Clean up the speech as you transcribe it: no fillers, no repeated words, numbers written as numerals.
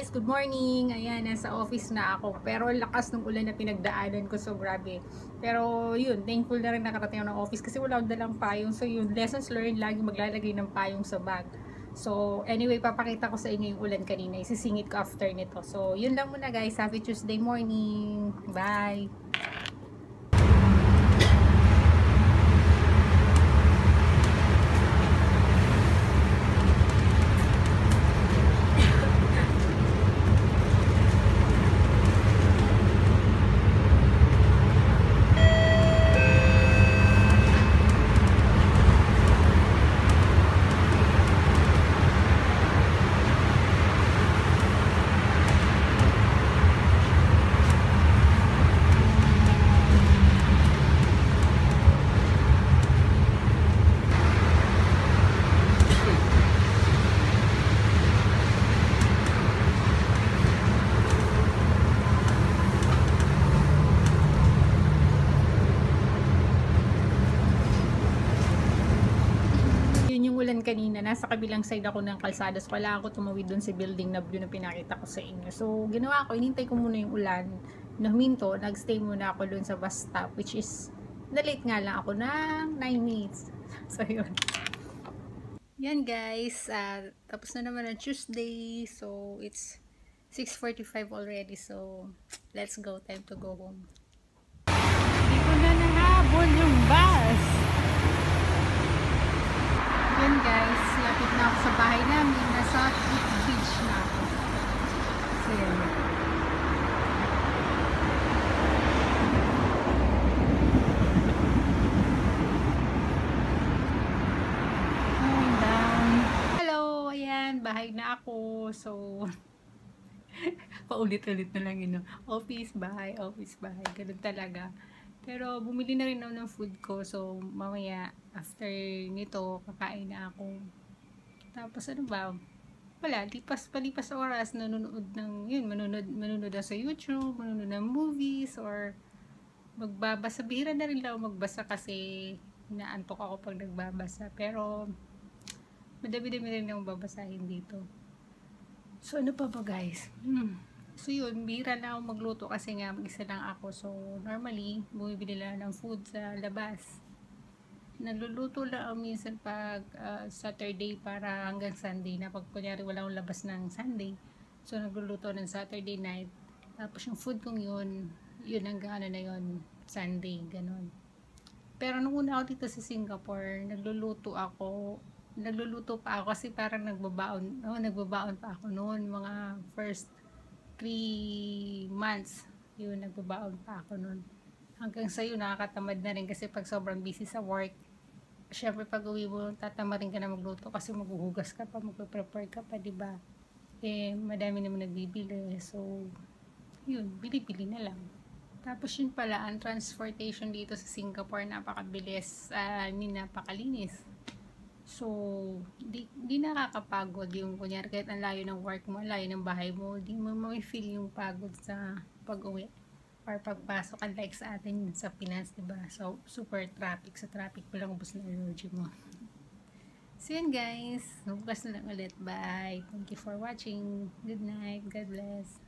guys, good morning. Ayan, nasa office na ako. Pero lakas ng ulan na pinagdaanan ko, so grabe. Pero yun, thankful na rin nakarating ako ng office kasi wala akong dalang payong. So yun, lessons learned, lagi maglalagay ng payong sa bag. So anyway, papakita ko sa inyo yung ulan kanina. Isisingit ko after nito. So yun lang muna guys. Happy Tuesday morning. Bye! Ulan kanina, nasa kabilang side ako ng kalsada, so kailangan ko tumawid dun sa building na blue na pinakita ko sa inyo. So ginawa ko, inintay ko muna yung ulan na huminto, nagstay muna ako dun sa bus stop, which is na-late nga lang ako ng 9 minutes. So yun, yan guys, tapos na naman ang Tuesday, so it's 6:45 already, so let's go, time to go home. Hindi ko na nahabol yung bus. Yan guys, lapit na ako sa bahay namin. Nasa beach na ako. So yan. Going down. Hello! Ayan, bahay na ako. So, paulit-ulit na lang yun. Office, bahay, office, bahay. Ganun talaga. Pero bumili na rin ako ng food ko. So mamaya after nito kakain na ako. Tapos ano ba? Wala, palipas oras nanonood ng yun, manonood sa YouTube, manonood ng movies or magbabasa. Bihira na rin lang magbasa kasi inaantok ako pag nagbabasa. Pero madami-dami rin akong babasahin dito. So ano pa ba guys? So yun, bihira na ako magluto kasi nga mag-isa lang ako. So normally, bumibili lang ng food sa labas. Nagluluto lang ako minsan pag Saturday para hanggang Sunday na pag kunyari wala akong labas ng Sunday. So nagluluto ng Saturday night. Tapos yung food kong yun hanggang ano na yun, Sunday, ganun. Pero nung una ako dito sa Singapore, nagluluto pa ako kasi parang nagbabaon pa ako noon, mga first 3 months, yun, nagbabaon pa ako nun. Hanggang sa yun, nakakatamad na rin kasi pag sobrang busy sa work, syempre pag uwi mo, tatamarin ka na magluto kasi maghuhugas ka pa, magpe-prepare ka pa, diba? Eh, madami naman nagbibili. So, yun, bili-bili na lang. Tapos yun pala, ang transportation dito sa Singapore, napakabilis, napakalinis. So, di nakakapagod yung kunyari kahit ang layo ng work mo, layo ng bahay mo, di mo may-feel yung pagod sa pag-uwi or pagpasok, unlike sa atin sa Pinas, diba? So, super traffic. Sa traffic mo lang ubos na energy mo. So, yun guys. Bukas na lang ulit. Bye. Thank you for watching. Good night. God bless.